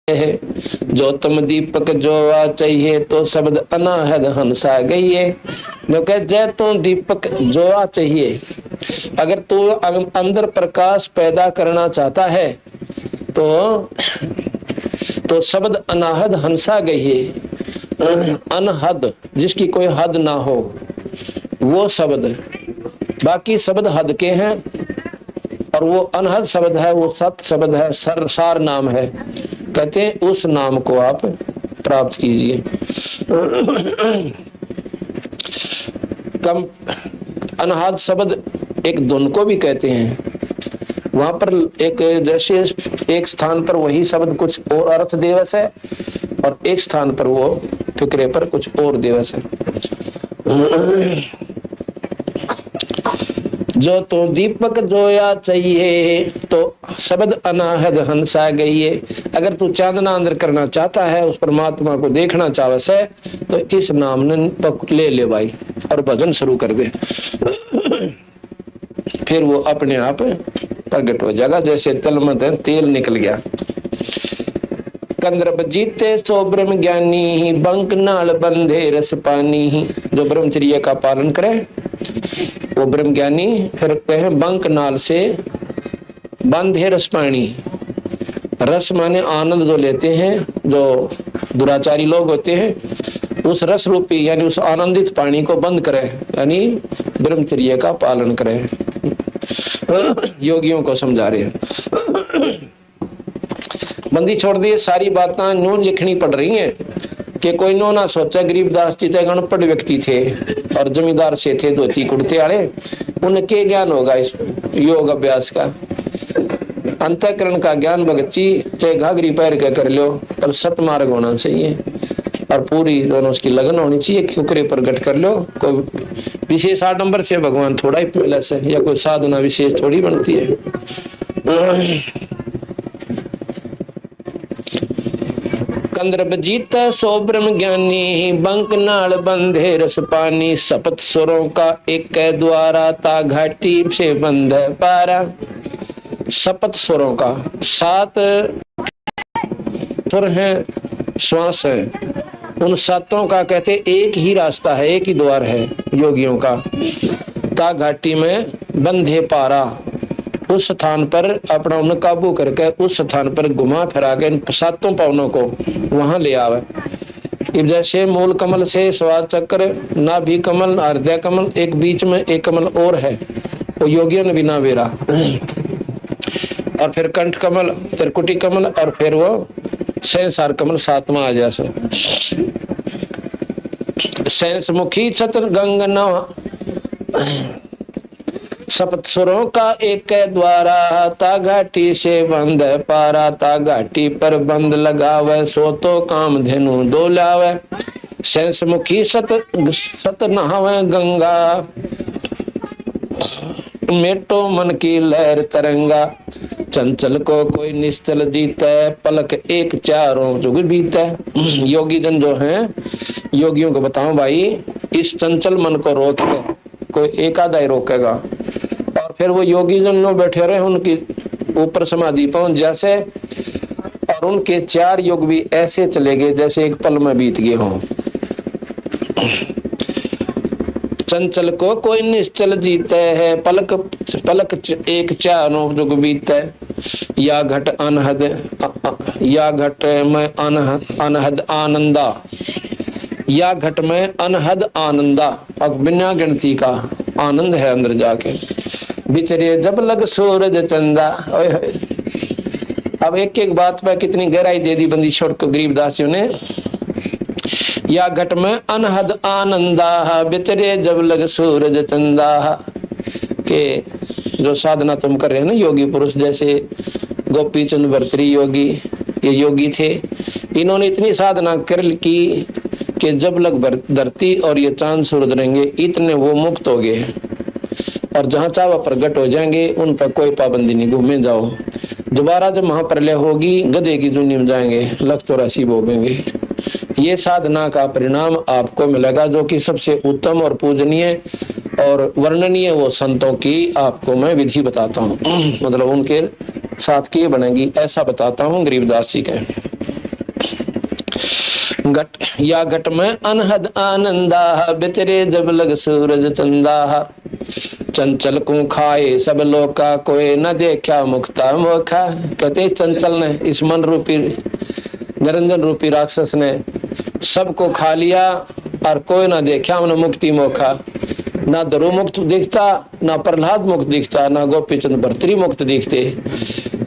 है। जो तुम दीपक जो आ चाहिए तो शब्द अनाहद हंसा गई है। जो कह जय तो दीपक जो आ चाहिए, अगर तू अंदर प्रकाश पैदा करना चाहता है तो शब्द अनाहद हंसा गई है। अनहद जिसकी कोई हद ना हो वो शब्द, बाकी शब्द हद के हैं और वो अनहद शब्द है, वो सत शब्द है, सार नाम है। कहते हैं उस नाम को आप प्राप्त कीजिए। कम अनहद शब्द एक धुन को भी कहते हैं। वहां पर एक जैसे एक स्थान पर वही शब्द कुछ और अर्थ दिवस है और एक स्थान पर वो फिक्रे पर कुछ और दिवस है। जो तो दीपक जोया चाहिए तो शब्द अनाहद हंसा गई है। अगर तू चांदना अंदर करना चाहता है, उस परमात्मा को देखना चाहता है, तो इस नाम ने ले ले भाई और भजन शुरू कर दे। फिर वो अपने आप प्रकट हो जाएगा, जैसे तल में तेल निकल गया। कंद्रब जीते सो ब्रह्म ज्ञानी, बंक नाल बंधे रस पानी। जो ब्रह्मचर्य का पालन करे वो ब्रह्म ज्ञानी। फिर कहे बंक नाल से बंधे रस पानी। रस माने आनंद जो लेते हैं, जो दुराचारी लोग होते हैं, उस रस रूपी यानी उस आनंदित पानी को बंद करे, यानी ब्रह्मचर्य का पालन करे। योगियों को समझा रहे हैं। बंदी छोड़ दिए, सारी बातें नून लिखनी पड़ रही हैं कि कोई नो ना सोचा। गरीबदास जी तो अनपढ़ व्यक्ति थे और जमींदार से थे, धोती कुर्ते वाले। उनके ज्ञान होगा इस योग अभ्यास का, अंतःकरण का ज्ञान भगती चाहे घाघरी पैर के कर लो, पर सतमार्ग होना चाहिए और पूरी दोनों उसकी लगन होनी चाहिए। कुकरे पर गट कर लो। कोई विशेष आडंबर से भगवान थोड़ा ही प्लस है या कोई साधना विशेष थोड़ी बनती है। कंद्रब जीता सो ब्रह्म ज्ञानी, बंक नाल बंधे रस पानी। सपत सुरों का एक द्वारा, ता घाटी से बंध पारा। सपत सुरों का, 7 सुर हैं, श्वास है, उन 7 का कहते एक ही रास्ता है, एक ही द्वार है योगियों का। ता घाटी में बंधे पारा, उस स्थान पर अपना उन्हें काबू करके उस स्थान पर घुमा फिरा के इन 7 पावनों को वहां ले आवे। इब जैसे मूल कमल से स्वाद चक्र, नाभि कमल, हृदय कमल, एक बीच में एक कमल और है, वो योगियों ने बिना वेरा। और फिर कंठ कमल, त्रिकुटी कमल और फिर वो सहसार कमल 7वां आ जैसे। सहस मुखी छत्र गंगना, सप्त सुरों का एक द्वारा, ता घाटी से बंद पारा। ता घाटी पर बंद लगावे, सो तो काम धेनु डोलावे। सहस मुखी सत नहावे गंगा, मेटो मन की लहर तरंगा। चंचल को कोई निश्चल जीता, पलक एक चारों जुग बीता। योगी जन जो हैं, योगियों को बताओ भाई, इस चंचल मन को रोक के कोई एक आधा ही रोकेगा। और फिर वो योगी जन लोग बैठे रहे उनकी ऊपर समाधि पहुंच जैसे, और उनके 4 युग भी ऐसे चले गए जैसे एक पल में बीत गए हों। चंचल को कोई निश्चल जीते है, पलक पलक एक चारों जुग बीते। या घट अनहद, या घट में अनहद आनंदा, या घट में अनहद आनंदा। अब बिना गिनती का आनंद है अंदर जाके। बिचरे जब लग सूरज चंदा। अब एक एक बात पर कितनी गहराई दे दी बंदी छोड़ को गरीबदासियों ने। या घट में अनहद आनंदा, बिचरे जब लग सूरज चंदा। के जो साधना तुम कर रहे हो ना योगी पुरुष, जैसे गोपी चंद भर्तरी योगी, ये योगी थे, इन्होंने इतनी साधना कर की कि जब लग धरती और ये चांद सूरज रहेंगे, इतने वो मुक्त हो गए और जहां चाह प्रकट हो जाएंगे, उन पर कोई पाबंदी नहीं। घूमे जाओ, दोबारा जब महाप्रलय होगी गधे की दुनिया में जाएंगे, 184 भोगेंगे। ये साधना का परिणाम आपको मिलेगा, जो कि सबसे उत्तम और पूजनीय और वर्णनीय वो संतों की आपको मैं विधि बताता हूँ। मतलब उनके साथ की बनेगी ऐसा बताता हूँ गरीबदास जी के। घट या घट में अनहद आनंदा, बितरे जब लग सूरज चंदा। चंचल को खाए सब लोका, कोई न देखा मुक्ता मोखा। कहते चंचल ने, इस मन रूपी निरंजन रूपी राक्षस ने सबको खा लिया और कोई ना देखा हमने मुक्ति मोखा। ना ध्रुव मुक्त दिखता, ना प्रहलाद मुक्त दिखता, ना गोपीचंद भर्तृहरि मुक्त दिखते।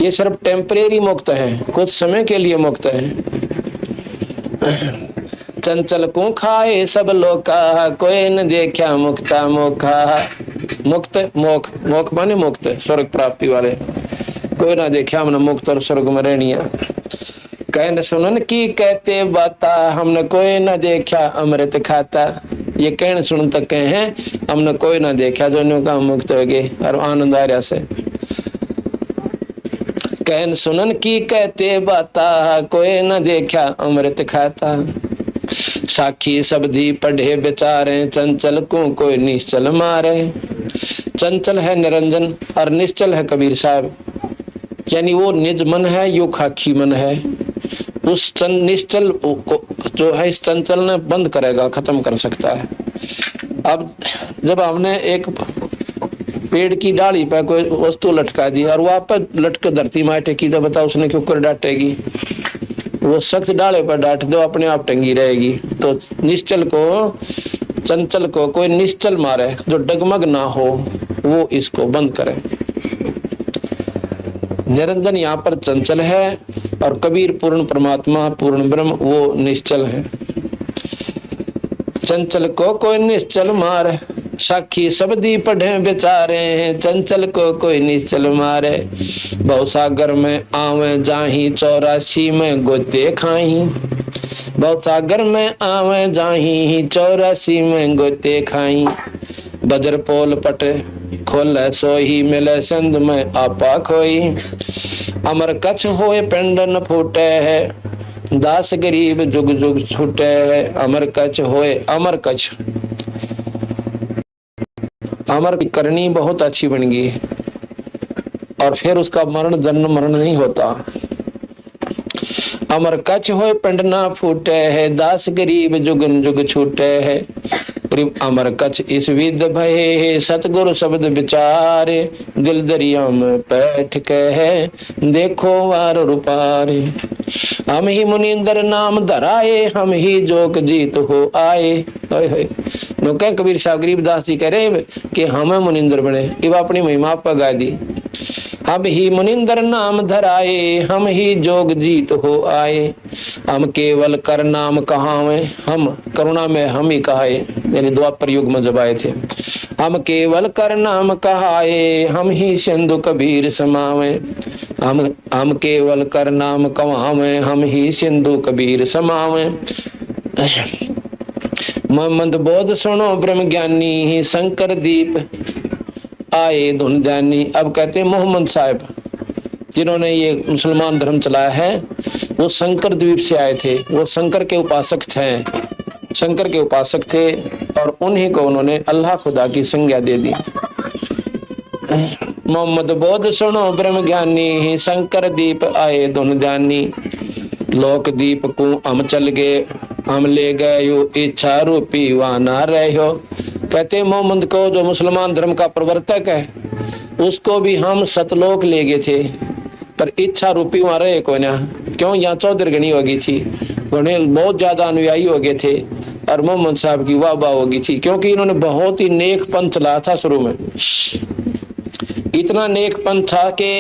ये सिर्फ टेम्परेरी मुक्त है, कुछ समय के लिए मुक्त है। चंचल को खाए सब लोका, कोई न देखा मुक्ता मोखा। मुक्त मोख, मोख माने मुक्त, स्वर्ग प्राप्ति वाले। कोई ना देखा हमने मुक्त और स्वर्ग में रहनिया। कहन सुनन की कहते बाता, हमने कोई ना देखा अमृत खाता। ये कहन सुन तक कहे हैं हमने कोई ना देखा, दोनों का मुक्त हो गए और आनंद आ रहा से। कहन सुनन की कहते बाता, कोई ना देखा अमृत खाता। साखी शब्दी पढ़े बेचारे, चंचल को कोई निश्चल मारे। चंचल है निरंजन और निश्चल है कबीर साहब, यानी वो निज मन है, यो खाकी मन है। उस निश्चल को जो है इस चंचल ने बंद करेगा, खत्म कर सकता है। अब जब हमने एक पेड़ की डाली पर कोई वस्तु लटका दी और वहां पर लटक धरती में टेकी, तो बताओ उसने क्यों कर डांटेगी? वो सख्त डाले पर डांट दो, अपने आप टंगी रहेगी। तो निश्चल को, चंचल को कोई निश्चल मारे जो डगमग ना हो, वो इसको बंद करे। निरंजन यहाँ पर चंचल है और कबीर पूर्ण परमात्मा पूर्ण ब्रह्म वो निश्चल है। चंचल को कोई निश्चल मारे, साखी शब्दी पढ़े बेचारे हैं। चंचल को कोई निश्चल मारे, भवसागर में आवे जाही, 84 में गोते खाही। भवसागर में आवे जाही, 84 में गोते खाही। बजर पोल पट खोले सोही, मिले संध में आपा खोई। अमर कच्छ होए पिंड न फूटे है, दास गरीब जुग जुग छूटे है। अमर कच्छ होए, अमर कच्छ, अमर की करनी बहुत अच्छी बन गई और फिर उसका मरण जन्म मरण नहीं होता। अमर कच्छ होए पिंड ना फूटे है, दास गरीब जुगन जुग छूटे है। अमर कच्छ इस विद भये, सतगुरु शब्द विचारे। दिल दरिया में बैठ के है, देखो वार रूपारे। हम ही मुनिंदर नाम धराए, हम ही जोग जीत हो आए। कह कबीर साहब गरीबदास जी कह रहे कि हमें मुनिंदर बने, इब अपनी महिमा पर गा दी। हम ही मुनिंदर नाम धराए, हम ही जोग जीत हो आए। हम केवल कर नाम कहावे, हम करुणा में हम ही कहाए, यानी द्वापर युग में जब आए थे। हम केवल कर नाम कहाए, हम ही सिंधु कबीर समावे। हम केवल कर नाम कहावे, हम ही सिंधु कबीर समावे। मोहम्मद बोध सुनो ब्रह्म ज्ञानी, शंकर दीप आए धुन जानी। अब कहते हैं मोहम्मद साहब जिन्होंने ये मुसलमान धर्म चलाया है, वो शंकर द्वीप से आए थे। वो शंकर के उपासक थे, शंकर के उपासक थे और उन्हीं को उन्होंने अल्लाह खुदा की संज्ञा दे दी। मोहम्मद बोध सुनो ब्रह्म ज्ञानी, शंकर दीप आए धुन जानी। लोक दीप को हम चल गए, हम ले गए यो इच्छा रूपी वहां ना रहो। कहते मोहम्मद को जो मुसलमान धर्म का प्रवर्तक है, उसको भी हम सतलोक ले गए थे, पर इच्छा रूपी वहां रहे कोई ना। क्यों? यहाँ चौधरगनी हो गई थी, उन्हें बहुत ज्यादा अनुयायी हो गए थे और मोहम्मद साहब की वाह वाह हो गई थी, क्योंकि इन्होंने बहुत ही नेक पंथ चलाया था। शुरू में इतना नेक पंथ था कि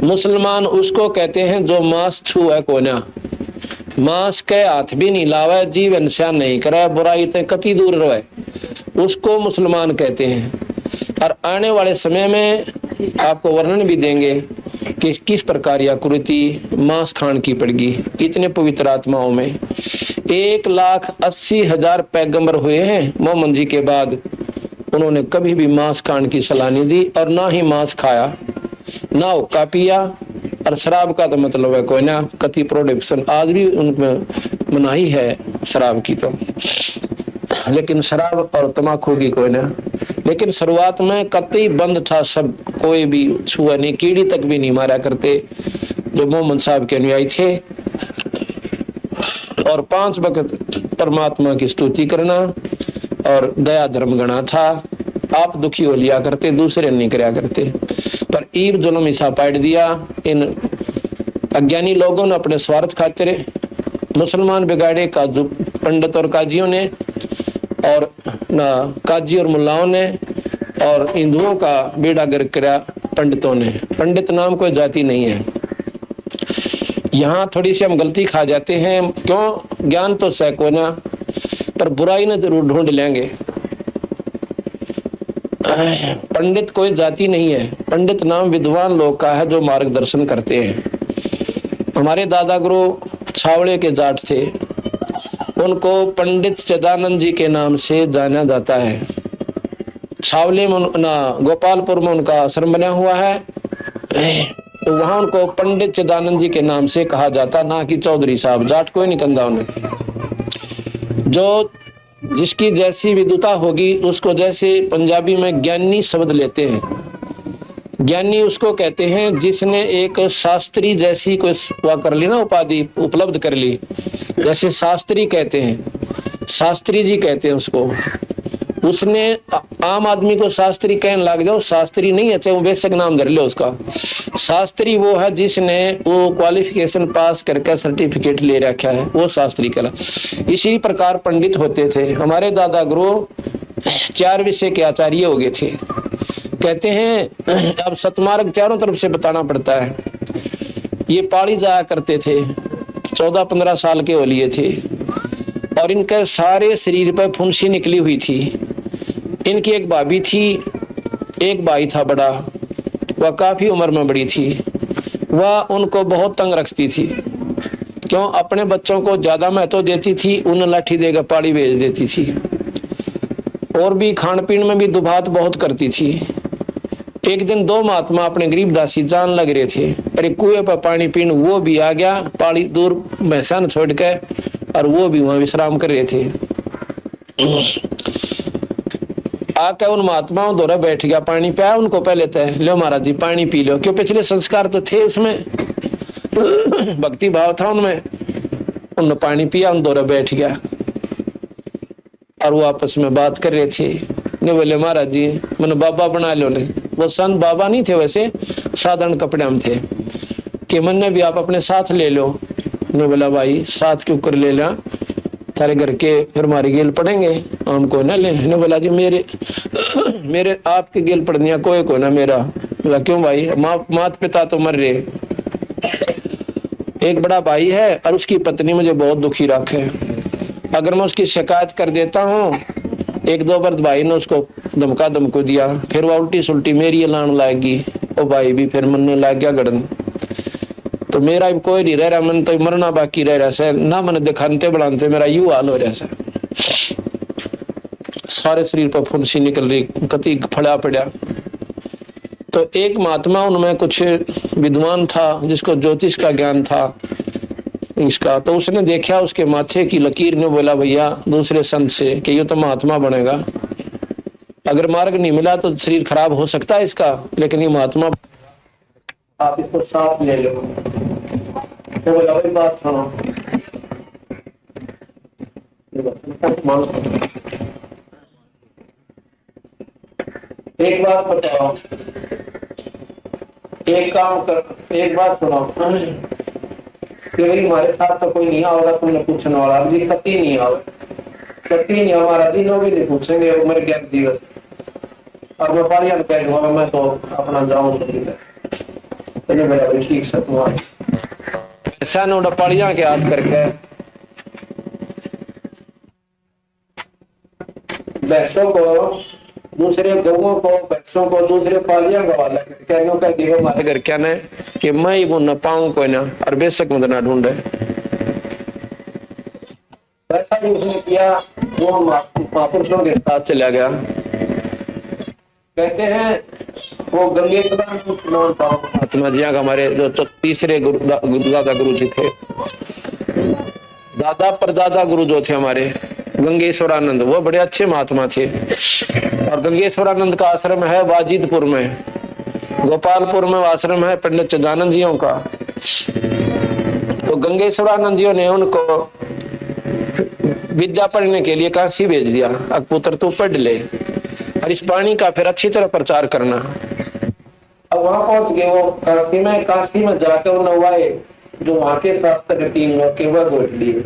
मुसलमान उसको कहते हैं जो मांस छू है कोना, मांस के हाथ भी नहीं लावे, जीवन से नहीं करे, बुराई से कति दूर रहे, उसको मुसलमान कहते हैं। और आने वाले समय में आपको वर्णन भी देंगे कि किस प्रकार यह कुरीति मांस खान की पड़गी। इतने पवित्र आत्माओं में 1,80,000 पैगंबर हुए हैं मोहम्मद जी के बाद, उन्होंने कभी भी मांस खान की सलाह नहीं दी और ना ही मांस खाया, ना हुक्का पिया। और शराब का तो मतलब है कोई ना, कति प्रोडक्शन आज भी उनमें मनाही है शराब की तो, लेकिन शराब और तमाकू की कोई ना। लेकिन शुरुआत में कतई बंद था सब, कोई भी छुआ नहीं, कीड़ी तक भी नहीं मारा करते जो मोहम्मद साहब के अनुयायी थे। और 5 वक्त परमात्मा की स्तुति करना और दया धर्म गणा था। आप दुखी हो लिया करते, दूसरे नहीं कराया करते। पर ईब जुल्म हिस्सा पाट दिया इन अज्ञानी लोगों ने अपने स्वार्थ खातिर। मुसलमान बिगाड़े काजू पंडित और काजियों ने, और ना काजी और मुल्लाओं ने, और हिंदुओं का बेड़ा गर्क करा पंडितों ने। पंडित नाम कोई जाति नहीं है। यहाँ थोड़ी सी हम गलती खा जाते हैं। क्यों? ज्ञान तो सैकड़ों ना, पर बुराई न जरूर ढूंढ लेंगे। पंडित कोई जाति नहीं है। पंडित नाम विद्वान लोग का है जो मार्गदर्शन करते हैं। हमारे दादा गुरु छावड़े के जाट थे, उनको पंडित चिदानंद जी के नाम से जाना जाता है। छावले में गोपालपुर में उनका आश्रम बना हुआ है, तो वहां उनको पंडित चिदानंद जी के नाम से कहा जाता, ना कि चौधरी साहब। जाट कोई नहीं कंधा उन्हें। जो जिसकी जैसी विद्वता होगी उसको, जैसे पंजाबी में ज्ञानी शब्द लेते हैं, ज्ञानी उसको कहते हैं जिसने एक शास्त्री जैसी कोई वह कर ली ना, उपाधि उपलब्ध कर ली। जैसे शास्त्री कहते हैं, शास्त्री जी कहते हैं उसको। उसने आम आदमी को शास्त्री कहने लग जाओ, शास्त्री नहीं है, चाहे वो बेशक नाम धर लो उसका। शास्त्री वो है जिसने वो क्वालिफिकेशन पास करके सर्टिफिकेट ले रखा है, वो शास्त्री कहला। इसी प्रकार पंडित होते थे। हमारे दादा गुरु 4 विषय के आचार्य हो गए थे। कहते हैं अब सतमार्ग चारों तरफ से बताना पड़ता है। ये पाड़ी जाया करते थे, 14-15 साल के हो लिए थे, और इनके सारे शरीर पर फुंसी निकली हुई थी। इनकी एक भाभी थी, एक भाई था बड़ा, वह काफी उम्र में बड़ी थी। वह उनको बहुत तंग रखती थी। क्यों? अपने बच्चों को ज्यादा महत्व देती थी, उन लाठी देकर पाड़ी भेज देती थी। और भी खान पीन में भी दुभात बहुत करती थी। एक दिन 2 महात्मा अपने गरीब दासी जान लग रहे थे, अरे कुएं पर पानी पीने वो भी आ गया, पाड़ी दूर मैसान छोड़ के, और वो भी वहां विश्राम कर रहे थे। आके उन महात्माओं द्वारा बैठ गया, पानी पिया उनको। पहले तो लो महाराज जी पानी पी लो, क्यों पिछले संस्कार तो थे उसमें, भक्ति भाव था उनमें। उन्होंने पानी पिया, उन द्वारा बैठ गया, और वो आपस में बात कर रहे थे। ने बोले महाराज जी मैंने बाबा बना लो। ले वो संत बाबा नहीं थे, वैसे साधारण कपड़े में थे। कि मैंने भी आप अपने साथ ले लो। ने बोला भाई साथ क्यों कर ले ला, तारे घर के फिर हमारी गेल पड़ेंगे, हमको न ले। ने बोला जी मेरे आपके गेल पड़निया कोई को ना मेरा। बोला क्यों भाई? माता पिता तो मर रहे, एक बड़ा भाई है और उसकी पत्नी मुझे बहुत दुखी रखे। अगर मैं उसकी शिकायत कर देता हूँ, 1-2 बार भाई ने उसको धमको दिया, फिर वो उल्टी सुल्टी मेरी लान लाएगी। ओ भाई भी फिर मन लग गया गड़न। तो मेरा भी कोई नहीं रह रहा, मन तो मरना बाकी रह रहा है ना। मन दिखाते बढ़ाते मेरा यू हाल हो रहा है। सारे शरीर पर फुंसी निकल रही, कति फड़ा पड़ा। तो एक महात्मा उनमें कुछ विद्वान था जिसको ज्योतिष का ज्ञान था इसका। तो उसने देखा उसके माथे की लकीर ने, बोला भैया दूसरे संत से कि ये तो महात्मा बनेगा। अगर मार्ग नहीं मिला तो शरीर खराब हो सकता है इसका, लेकिन ये महात्मा, आप इसको साथ ले लो। तो बोला भाई बात सुनो, एक बात बताओ, एक काम कर, एक बात सुनो कि भाई हमारे साथ तो कोई नहीं होगा, तुमने पूछने वाला जी कति नहीं आओ, कति नहीं हमारा दिन भी नहीं पूछेंगे उम्र क्या दिवस। और मैं पारिया कह दूंगा मैं तो अपना जाऊँ ठीक से तुम्हारे ऐसा नोड़ा पारिया के हाथ करके भैंसों को, दूसरे गौओं को, भैंसों को दूसरे पालिया का वाला कह दिया हमारे घर क्या न कि मैं ही वो न पाऊं कोई ना, और बेशक मुझे ना ढूंढे। वैसा ही उसने किया, वो महापुरुषों के साथ चला गया। कहते हैं वो गंगेश्वरानंद महात्मा जी का, हमारे जो तीसरे दादा गुरु जी थे, दादा परदादा गुरु जो थे हमारे गंगेश्वरानंद, वो बड़े अच्छे महात्मा थे। और गंगेश्वरानंद का आश्रम है वाजिदपुर में, गोपालपुर में आश्रम है पंडित चिदानंद जियों का। तो गंगेश्वरानंद जियों ने उनको विद्या पढ़ने के लिए काशी भेज दिया, अब पुत्र तू पढ़ ले और इस पानी का फिर अच्छी तरह प्रचार करना। अब वहां पहुंच गए वो काशी में जाकर नवाए जो वहां के शास्त्र टीम के वह गोट लिए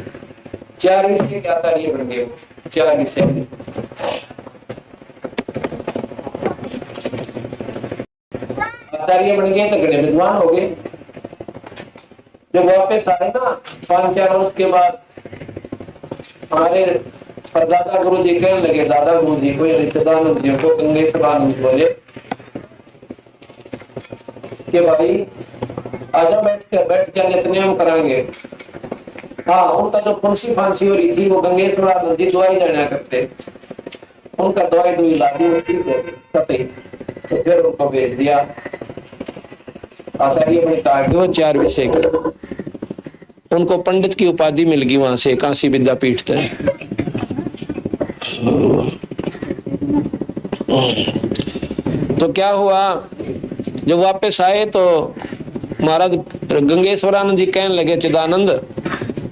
4 विषय आचार्य बन गए। 4 विषय आचार्य बन गए तो गणे विद्वान हो गए। जब वापस आए ना 5-4 वर्ष के बाद हमारे परदादा गुरु जी कहने लगे, दादा गुरु जी को रिश्तेदार जी को गंगेश्वरानंद बोले कि भाई आजा बैठ के नित्यनेम कराएंगे। हाँ, उनका जो फुंसी फांसी हो रही थी वो गंगेश्वरानंद जी दवाई लेना करते, उनका दवाई दुई लादी ठीक है तो फिर उनको भेज दिया। आचार्य ने कहा कि वो 4 विषय का उनको पंडित की उपाधि मिल गई वहां से काशी विद्यापीठ से। तो क्या हुआ, जब वापस आए तो महाराज गंगेश्वरानंद जी कहने लगे, चिदानंद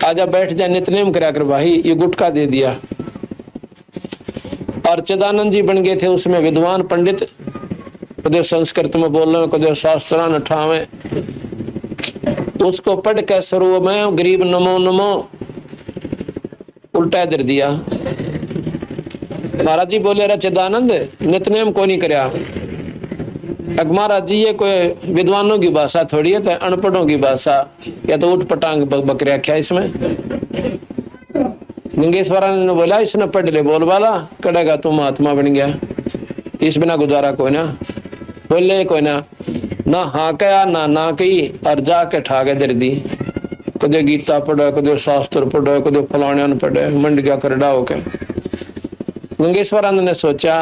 आजा बैठ जा नित्यनेम करा कर भाई। ये गुटखा दे दिया और चिदानंद जी बन गए थे उसमें विद्वान पंडित, कदे संस्कृत में बोल रहे, कदे शास्त्रान ठावे। उसको पढ़ के शुरू में गरीब नमो नमो उल्टा दर दिया। महाराज जी बोले, चिदानंद नित्यनेम को नहीं करया। महाराज जी ये कोई विद्वानों की भाषा थोड़ी है, तो अनपढ़ों की भाषा, या तो उठ पटांग बकरिया क्या इसमें। गंगेश्वरानंद ने बोला, इसने पढ़ ले बोल वाला कड़ेगा तू महात्मा बन गया, इस बिना गुजारा कोई ना। बोले कोई ना हाँ कया ना कही और जाके ठाके दर दी। कदे गीता पढ़े, कदे शास्त्र पढ़े, कदे फलाने पढ़े, मंड गया करडा होके। गंगेश्वरानंद ने सोचा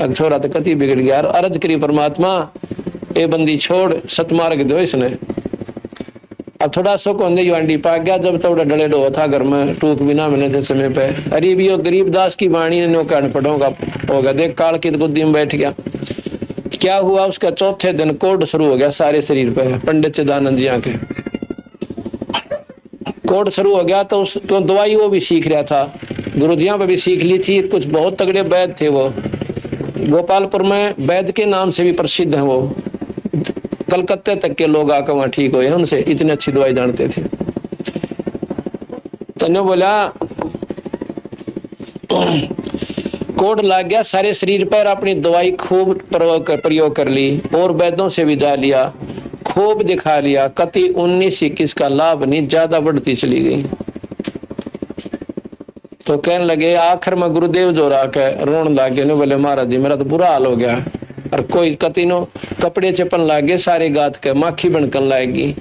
छोरा तो कति बिगड़ गया, अर्ज करी परमात्मा ये बंदी छोड़, सतमार्ग दो इसने। अब थोड़ा सो को अंदे पा गया, जब थोड़ा डले डो था घर में, टूक भी ना मिले थे समय पे। अरे भी गरीबदास की वाणी ने अनपढ़ों का होगा, देख काल की बुद्धि में बैठ गया। क्या हुआ, उसका चौथे दिन कोड शुरू हो गया सारे शरीर पे। पंडित चिदानंद जी के कोड शुरू हो गया, तो उसको दवाई वो भी सीख रहा था, गुरुजियां पे भी सीख ली थी। कुछ बहुत तगड़े वैद्य थे वो, गोपालपुर में वैद्य के नाम से भी प्रसिद्ध है वो। कलकत्ते तक के लोग आकर वहां ठीक हुए उनसे, इतनी अच्छी दवाई जानते थे। तो बोला कोड लग गया सारे शरीर पर, अपनी दवाई खूब प्रयोग कर ली और वैद्यों से भी जा लिया, खूब दिखा लिया, कति 19-21 का लाभ नहीं, ज्यादा बढ़ती चली गई। तो कहने लगे, आखिर में गुरुदेव जो राके रोन लागे ने, बोले महाराज जी मेरा तो बुरा हाल हो गया। और कोई कति नो कपड़े चपन लागे, सारे गात के माखी बनकर लाएगी।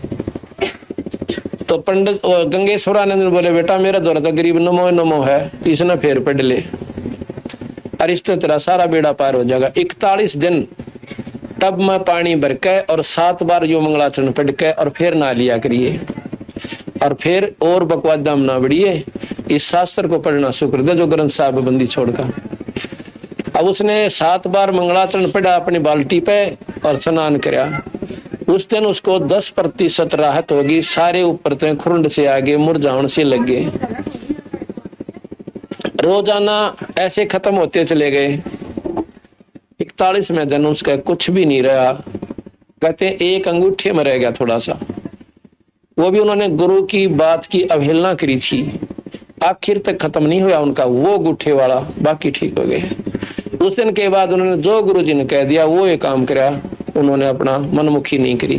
तो पंडित गंगेश्वरानंद ने बोले, बेटा मेरा दौरा तो गरीब नमो नमो है, इसने फेर पढ़ ले और इस तेरा सारा बेड़ा पार हो जाएगा। 41 दिन टब में पानी भर के और 7 बार यो मंगलाचरण पढ़ के और फिर ना लिया करिए, और फिर और बकवाद दाम ना बढ़िए। इस शास्त्र को पढ़ना शुक्र दे जो ग्रंथ साहब बंदी छोड़कर। अब उसने 7 बार मंगलाचरण पढ़ा अपनी बाल्टी पे और स्नान कराया। उस दिन उसको 10% राहत होगी, सारे ऊपर से खुरंड से आगे मुरझाउन से लग गए। रोजाना ऐसे खत्म होते चले गए। 41वें दिन उसका कुछ भी नहीं रहा। कहते एक अंगूठे में रह गया थोड़ा सा, वो भी उन्होंने गुरु की बात की अवहेलना करी थी। आखिर तक खत्म नहीं हुआ उनका वो अंगूठे वाला, बाकी ठीक हो गए। उस दिन के बाद उन्होंने जो गुरु जी ने कह दिया वो ये काम करा, उन्होंने अपना मनमुखी नहीं करी।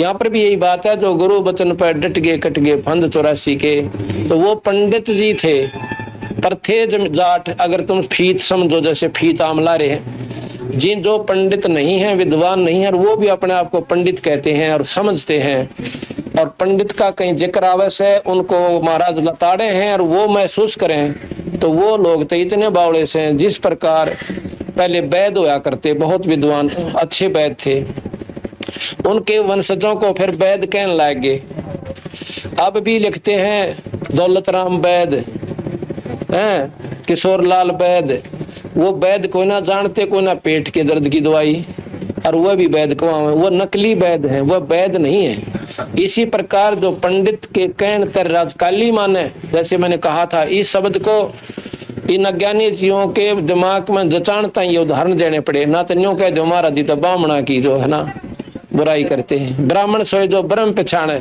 यहाँ पर भी यही बात है, जो गुरु वचन पर डट गए कट गए फंद 84 के, तो वो पंडित जी थे पर थे जाट। अगर तुम फीत समझो, जैसे फीत आमला रहे, जिन जो पंडित नहीं है, विद्वान नहीं है, और वो भी अपने आप को पंडित कहते हैं और समझते हैं, और पंडित का कहीं जिक्र आवश है, उनको महाराज लताड़े हैं और वो महसूस करें, तो वो लोग तो इतने बावड़े से हैं। जिस प्रकार पहले वैद्य होया करते, बहुत विद्वान अच्छे वैद्य थे, उनके वंशजों को फिर वैद्य कहने लगे। अब भी लिखते हैं दौलत राम वैद्य, किशोर लाल वैद्य, वो वैद्य को ना जानते, को ना पेट के दर्द की दवाई, और वह भी वैद्य को वो नकली वैद्य है, वह वैद्य नहीं है। इसी प्रकार जो पंडित के कहन तर राजकाली माने, जैसे मैंने कहा था, इस शब्द को इन अज्ञानी जीवों के दिमाग में जचाणता ये उदाहरण देने पड़े। ना तो न्यू कह दो हमारा दी तो ब्राह्मणा की जो है ना बुराई करते हैं। ब्राह्मण सोए जो ब्रह्म पहचाने।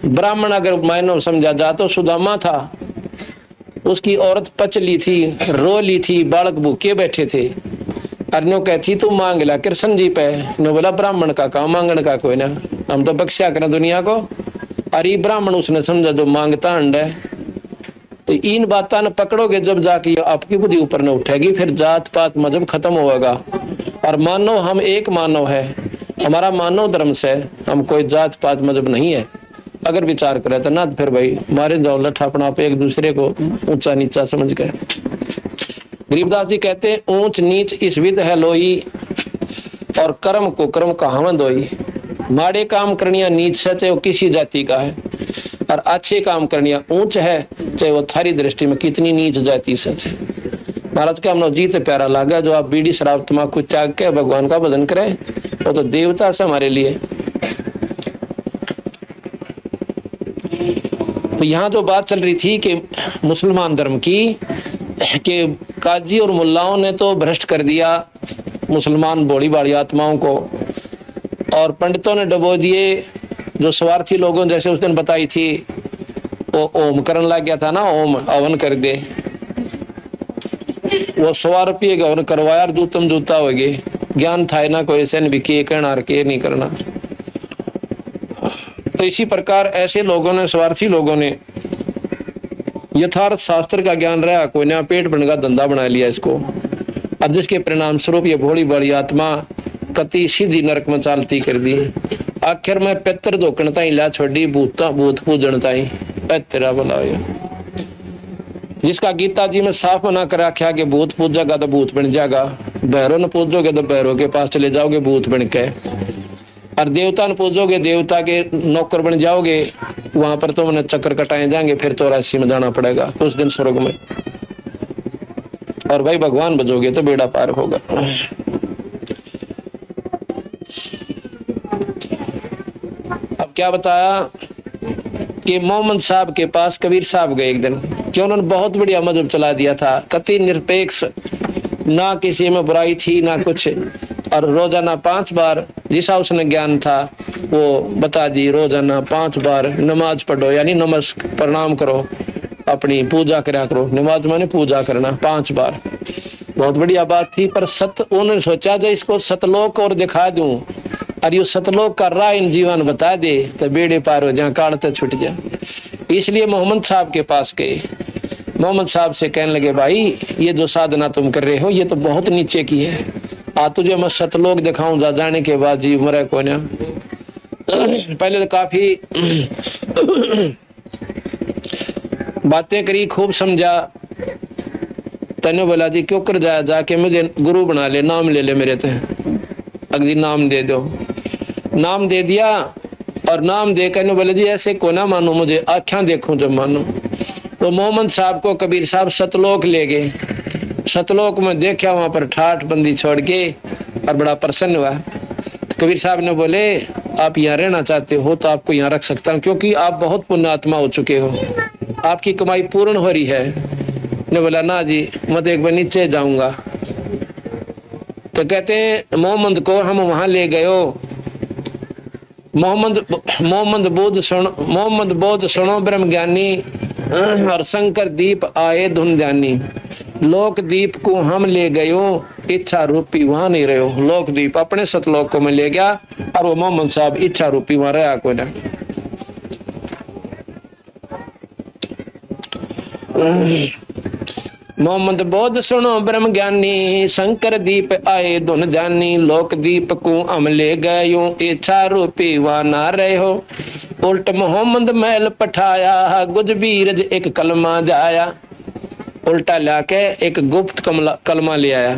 ब्राह्मण अगर मायनो समझा जा तो सुदामा था, उसकी औरत पच ली थी, रो ली थी, बालक भूखे बैठे थे। अर्नो कहती तू मांग ला कृष्ण जी पे। नो बोला ब्राह्मण का काम मांगण का कोई ना, हम तो बख्शा करें दुनिया को। अरे ब्राह्मण उसने समझा जो मांगता अंड है। तो इन बातों ने पकड़ोगे जब जाके आपकी बुद्धि ऊपर न उठेगी, फिर जात पात मजहब खत्म होगा। और मानव हम एक मानव है, हमारा मानव धर्म से, हम कोई जात पात मजहब नहीं है। अगर विचार करे तो ना फिर भाई मारे जाओ लठ अपना पे एक दूसरे को ऊंचा नीचा समझ गए। गरीबदास जी कहते हैं ऊंच नीच इस विध है लोई, और कर्म को कर्म कहावत दोई। माड़े काम करनिया नीच से, चाहे वो किसी जाति का है, और अच्छे काम करनिया ऊंच है, चाहे वो थारी दृष्टि में कितनी नीच जाति से। महाराज के हमने जीत प्यारा लगा, जो आप बीड़ी शराब तम्बाकू त्याग के भगवान का भजन करे, वो तो देवता से हमारे लिए। तो यहाँ जो बात चल रही थी कि मुसलमान धर्म की, कि काजी और मुल्लाओं ने तो भ्रष्ट कर दिया मुसलमान भोली भाली आत्माओं को, और पंडितों ने डबो दिए। जो स्वार्थी लोगों जैसे उस दिन बताई थी, वो ओम करने लग गया था ना, ओम हवन कर दे, वो 100 रुपये का हवन करवाया, दूतम जूता हो गए। ज्ञान था ना कोई ऐसे भी के करना और के नहीं करना। तो इसी प्रकार ऐसे लोगों ने, स्वार्थी लोगों ने यथार्थ शास्त्र का ज्ञान रहा कोई ना, पेट भरने का धंधा बना लिया इसको। अब जिसके परिणाम स्वरूप ये भोली बड़ी आत्मा कति सीधी नरक में चालती कर दी। आखिर में पितर धोकन ताई ला छोड़ी, भूत पूजन ताई तेरा बोला। जिसका गीता जी में साफ मना कर रखा कि भूत पूजेगा तो भूत बन जाएगा, भैरव न पूजोगे तो भैरव के पास चले जाओगे भूत बन के, और देवता न पूजोगे देवता के नौकर बन जाओगे, वहां पर तो उन्हें चक्कर कटाए जाएंगे, फिर 84 में जाना पड़ेगा उस दिन स्वर्ग में। और भाई भगवान बजोगे तो बेड़ा पार होगा। अब क्या बताया कि मोहम्मद साहब के पास कबीर साहब गए एक दिन, कि उन्होंने बहुत बढ़िया मजहब चला दिया था, कति निरपेक्ष, ना किसी में बुराई थी ना कुछ, और रोजाना 5 बार जिसा उसने ज्ञान था वो बता दी। रोजाना 5 बार नमाज पढ़ो, यानी नमस्कार प्रणाम करो, अपनी पूजा करा करो। नमाज माने पूजा करना 5 बार, बहुत बढ़िया बात थी। पर उन्होंने सोचा जो इसको सतलोक और दिखा दूं, और ये सतलोक का राह इन जीवन बता दे तो बेड़े पार हो जाए, काल तो छुट जाए। इसलिए मोहम्मद साहब के पास गए। मोहम्मद साहब से कहने लगे भाई ये जो साधना तुम कर रहे हो ये तो बहुत नीचे की है, आ तुझे मैं सतलोक दिखाऊं जा जाने के बाद जी मरे को ना। पहले तो काफी बातें करी, खूब समझा। तने बोला जी क्यों कर जाया, जाके मुझे गुरु बना ले, नाम ले ले मेरे ते, अगली नाम दे दो। नाम दे दिया, और नाम देकर बोले जी ऐसे को ना मानो, मुझे आँखें देखूं जब मानो। तो मोहम्मद साहब को कबीर साहब सतलोक ले गए। सतलोक में देखा, वहां पर ठाठ बंदी छोड़ के, और बड़ा प्रसन्न हुआ। तो कबीर साहब ने बोले आप यहाँ रहना चाहते हो तो आपको यहाँ रख सकता हूँ, क्योंकि आप बहुत पुण्यात्मा हो चुके हो, आपकी कमाई पूर्ण हो रही है। ने बोला ना जी मैं तो एक बार नीचे जाऊंगा। तो कहते हैं मोहम्मद को हम वहां ले गए। मोहम्मद बोध सुनो ब्रह्म ज्ञानी, और शंकर दीप आए धुन ध्यानी। लोक दीप को हम ले गयो, इच्छा रूपी वहां नहीं रहो। लोक दीप अपने सतलोक को मैं ले गया, और वो मोहम्मद साहब इच्छा रूपी वहां रहा कोई ना। मोहम्मद बोध सुनो ब्रह्म ज्ञानी, शंकर दीप आए धुन जानी। लोक दीप को हम ले गयो, इच्छा रूपी वहां ना रहो। उल्ट मोहम्मद महल पठाया, गुज बीरज एक कलमा जाया। उल्टा लाके एक गुप्त कलमा ले आया,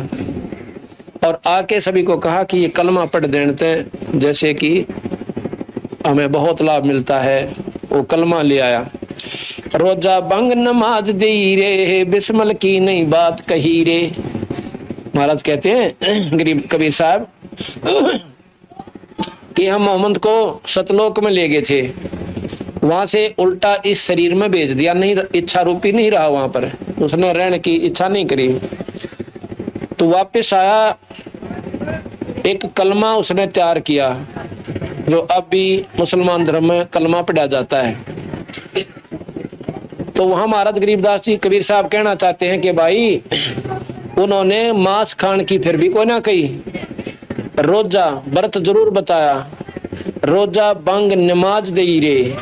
और आके सभी को कहा कि ये कलमा पढ़ देते जैसे कि हमें बहुत लाभ मिलता है। वो कलमा ले आया। रोजा बंग नमाज दे रे, बिस्मिल की नहीं बात कही रे। महाराज कहते हैं गरीब कबीर साहब कि हम मोहम्मद को सतलोक में ले गए थे, वहां से उल्टा इस शरीर में भेज दिया, नहीं इच्छा रूपी नहीं रहा, वहां पर उसने रहने की इच्छा नहीं करी। तो वापस आया, एक कलमा उसने तैयार किया, जो अब भी मुसलमान धर्म में कलमा पढ़ा जाता है। तो वहां महाराज गरीबदास जी कबीर साहब कहना चाहते हैं कि भाई उन्होंने मांस खान की फिर भी कोई ना कही, रोजा व्रत जरूर बताया, रोजा बंग नमाज दे रे,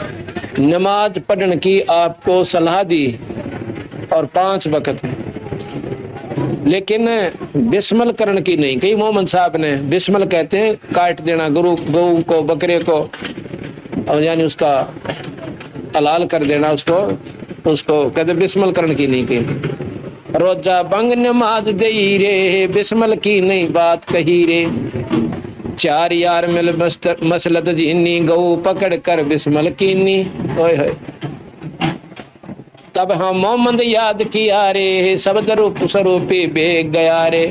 नमाज पढ़ने की आपको सलाह दी और 5 वक्त, लेकिन बिस्मल करण की नहीं कही मोहम्मद साहब ने। बिस्मल कहते हैं काट देना गौ को, बकरे को, और यानी उसका हलाल कर देना, उसको कहते बिस्मल करण की नहीं कही। रोजा बंग नमाज दे रे, बिस्मल की नहीं बात कही रे, 4 यार मिल मसलत जीनी, गौ पकड़ कर बिस्मल कीनी। ओए होए, तब हम मोहम्मद याद किया रे, सब रूप स्वरूपी बेग गया रे,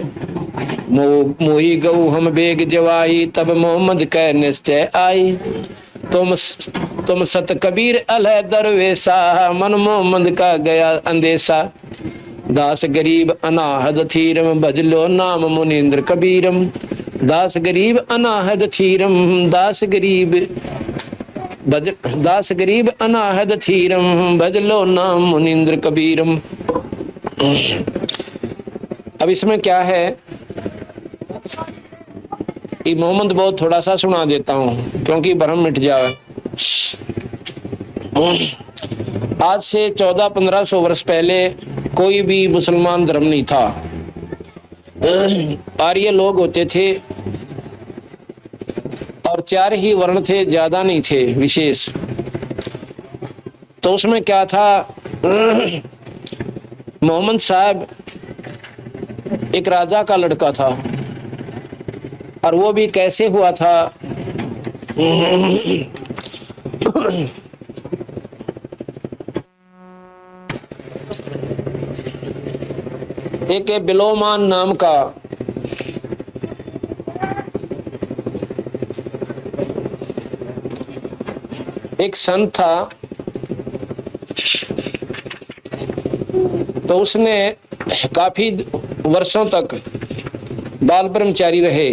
मोही गऊ हम बेग जवाई, तब मोहम्मद कह निश्चय आई, तुम सत कबीर अलह दरवेसा, मन मोहम्मद का गया अंदेशा, दास गरीब अनाहद थीरम, भजलो नाम मुनींद्र कबीरम, दास गरीब अनाहद थीरम, दास गरीब अनाहद थीरम, भजलो नाम मुनींद्र कबीरम। अब इसमें क्या है, मोहम्मद बहुत थोड़ा सा सुना देता हूं क्योंकि भ्रम मिट जाए। आज से 1400-1500 वर्ष पहले कोई भी मुसलमान धर्म नहीं था, आर्य लोग होते थे और 4 ही वर्ण थे, ज्यादा नहीं थे विशेष। तो उसमें क्या था, मोहम्मद साहब एक राजा का लड़का था, और वो भी कैसे हुआ था, एक बिलोमान नाम का एक संत था, तो उसने काफी वर्षों तक बाल ब्रह्मचारी रहे,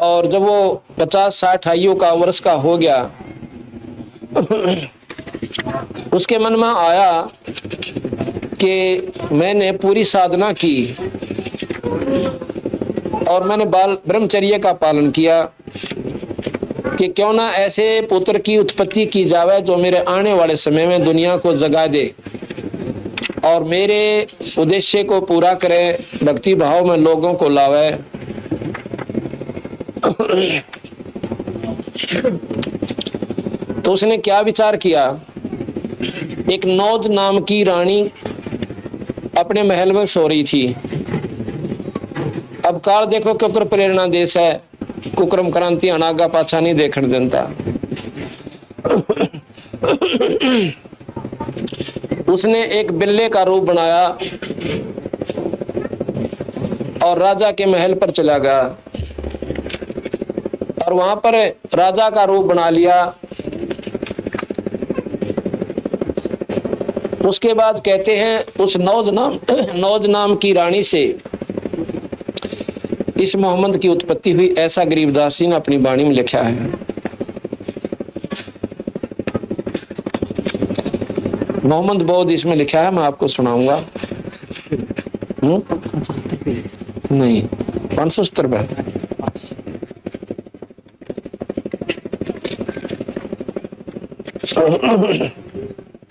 और जब वो 50-60 आयु का वर्ष का हो गया, उसके मन में आया कि मैंने पूरी साधना की और मैंने बाल ब्रह्मचर्य का पालन किया, कि क्यों ना ऐसे पुत्र की उत्पत्ति की जावे जो मेरे आने वाले समय में दुनिया को जगा दे और मेरे उद्देश्य को पूरा करे, भक्ति भाव में लोगों को लावे। तो उसने क्या विचार किया, एक नौद नाम की रानी अपने महल में सो रही थी। अब काल देखो कुकर प्रेरणा देश है, कुक्रम क्रांति अनागा पाछा नहीं देखने देता। उसने एक बिल्ले का रूप बनाया और राजा के महल पर चला गया, और वहां पर राजा का रूप बना लिया। उसके बाद कहते हैं उस नौद नाम की रानी से इस मोहम्मद की उत्पत्ति हुई, ऐसा गरीबदास जी ने अपनी वाणी में लिखा है। मोहम्मद बौद्ध इसमें लिखा है, मैं आपको सुनाऊंगा। नहीं 570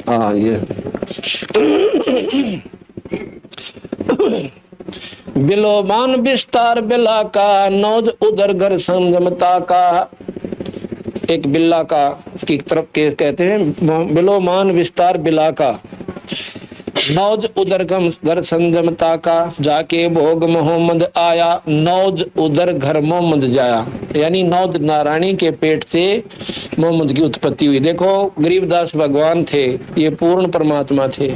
हाँ ये बिलोमान विस्तार बिला का, नौज उधर घर संजमता का। एक बिल्ला का की तरफ के कहते हैं बिलोमान विस्तार बिला का, नौज उधर घर संजमता का, जाके भोग मोहम्मद आया, नौज उधर घर मोहम्मद जाया। यानी नौद नारायणी के पेट से मोहम्मद की उत्पत्ति हुई। देखो गरीबदास भगवान थे, ये पूर्ण परमात्मा थे।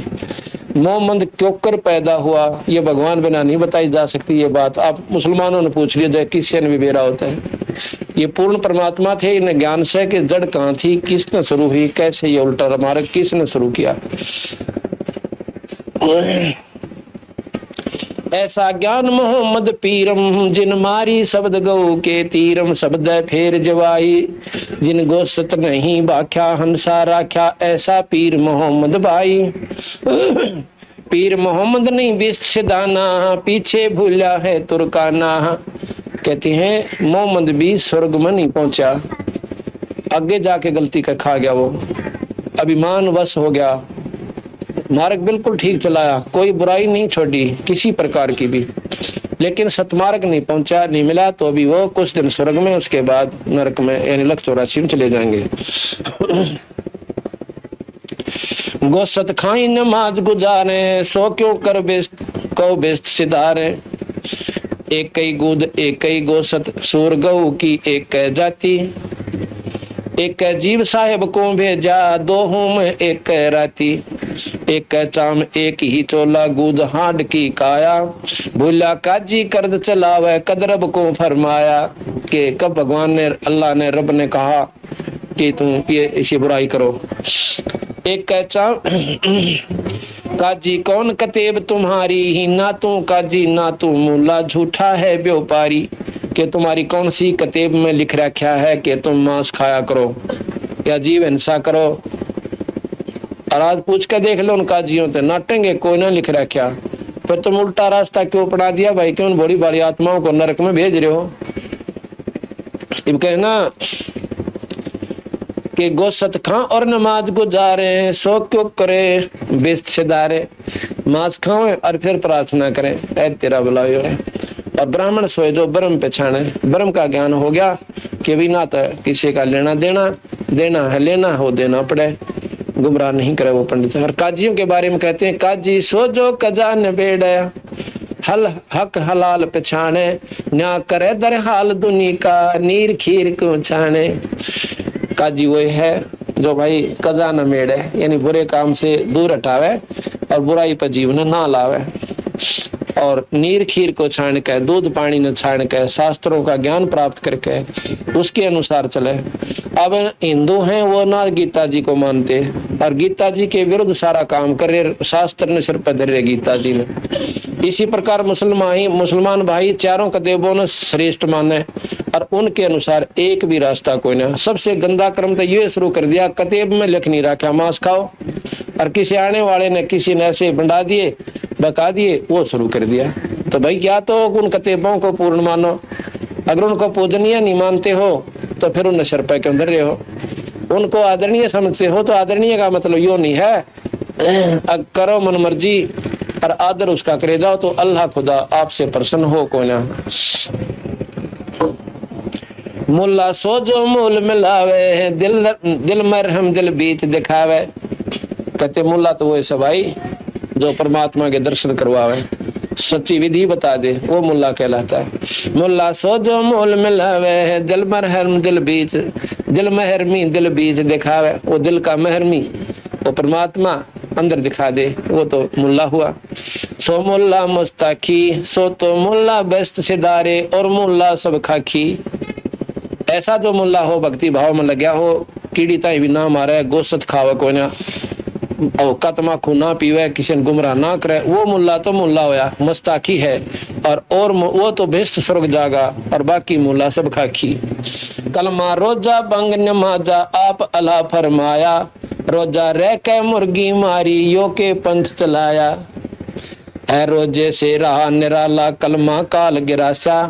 मोहम्मद क्यों कर पैदा हुआ, ये भगवान बिना नहीं बताई जा सकती ये बात। आप मुसलमानों ने पूछ लिया जाए किससे भी बेरा होता है। ये पूर्ण परमात्मा थे, इन्हें ज्ञान से कि जड़ कहाँ थी, किसने शुरू हुई, कैसे ये उल्टा मार्ग किसने शुरू किया। ऐसा ज्ञान मोहम्मद पीरम, जिन मारी शब्द गौ के तीरम, शब्द फेर जवाई, जिन गोसत नहीं बाख्या हंसा राख्या, ऐसा पीर मोहम्मद भाई। पीर मोहम्मद नहीं बिस्त से दाना, पीछे भूला है तुर्काना। कहते हैं मोहम्मद भी स्वर्ग में नहीं पहुंचा, आगे जाके गलती कर खा गया, वो अभिमान वश हो गया, मार्ग बिल्कुल ठीक चलाया, कोई बुराई नहीं छोड़ी किसी प्रकार की भी, लेकिन सतमार्ग नहीं पहुंचा, नहीं मिला, तो अभी वो कुछ दिन स्वर्ग में, उसके बाद नरक में यानी लख 84 में चले जाएंगे। गोसत खाई नमाज गुजारे, सो क्यों कर बेस्त को बेस्त सिधारे। एक ही गुद एक ही गोसत, सूर गऊ की एक जाति, एक जीव साहेब को भेजा, दो हूं में एक राती। एक चाम एक ही चोला, गुद हाड की काया, भूला काजी कर्द चलावे, कदरब को फरमाया। कि कब भगवान ने, अल्लाह ने, रब ने कहा कि तुम ये इसी बुराई करो। एक चाम काजी कौन कतेब तुम्हारी, ही ना तू काजी ना तू मुल्ला, झूठा है व्यापारी। कि तुम्हारी कौन सी कतेब में लिख रखा है कि तुम मांस खाया करो या जीव हिंसा करो। और आज पूछ के देख लो उन काजियों से, नाटेंगे कोई ना लिख रखा, फिर तुम उल्टा रास्ता क्यों अपना दिया भाई, क्यों बड़ी बड़ी आत्माओं को नरक में भेज रहे हो। इब कहना कि गोसत खां और नमाज गुजारे, सो क्यों करे बेस्त सिधारे। मांस खाओ और फिर प्रार्थना करें, ऐ तेरा बुलायो है। और ब्राह्मण सोए जो ब्रह्म पहचाने, ब्रह्म का ज्ञान हो गया कि भी ना तो किसी का लेना देना, देना है लेना हो देना पड़े, गुमराह नहीं करे वो पंडित। और काजियों के बारे में कहते हैं, काजी सो जो कजा न बेड़े, हल हक हलाल पहचाने, न्या करे दर हाल दुनी का, नीर खीर को छाने। काजी वो है जो भाई कजा न मेड़े यानी बुरे काम से दूर हटावे और बुराई पर जीवन ना लावे, और नीर खीर को छान के, दूध पानी न छान के, शास्त्रों का ज्ञान प्राप्त करके उसके अनुसार चले। अब हिंदू हैं वो ना गीता जी को मानते और गीता जी के विरुद्ध सारा काम करे, शास्त्र ने सिर पर धरे गीता जी ने। इसी प्रकार मुसलमान भाई चारों कतेबों ने श्रेष्ठ माने और उनके अनुसार एक भी रास्ता कोई ना। सबसे गंदा कर्म तो ये शुरू कर दिया, कतेब में लिख नहीं रखा मांस खाओ, और किसी आने वाले ने किसी ने ऐसे बंडा दिए बका दिए, वो शुरू कर दिया। तो भाई क्या तो उन कतेबों को पूर्ण मानो, अगर उनको पूजनीय नहीं मानते हो तो फिर उन शर पे क्यों धर रहे हो। उनको आदरणीय समझते हो तो आदरणीय का मतलब यो नहीं है करो मन मर्जी और आदर उसका करे जाओ तो अल्लाह खुदा आपसे प्रसन्न हो को ना। मुल्ला सो जो मूल मिलावे, दिल मरहम दिल बीत दिखावे। कहते मुल्ला तो वो सब भाई जो परमात्मा के दर्शन करवावे, सच्ची विधि बता दे, वो मुल्ला कहलाता है। मुल्ला सो जो मूल मिलावे, दिल मरहम दिल बीच, दिल महरमी दिल बीच दिखावे। वो दिल का महरमी वो परमात्मा अंदर दिखा दे, वो तो मुल्ला हुआ। सो मुल्ला मुस्ताखी, सो तो मुल्ला बेस्त सिदारे, और मुल्ला सब खाखी। ऐसा जो मुल्ला हो भक्ति भाव में लग्या हो, कीड़ी ताई भी ना मारे, गोश्त खावे कोई ना, और तमाकू ना पीवे, किसी ने गुमराह ना करे, वो मुल्ला तो मुल्ला होया, मुस्ताखी है। और वो तो बेस्ट स्वर्ग जागा, और बाकी मुल्ला सब खाखी। कलमा रोजा बंग नमाजा, आप अल्लाह फरमाया, रोजा रह के मुर्गी मारी, यो के पंथ चलाया। है रोजे से रहा निराला, कलमा काल गिरासा,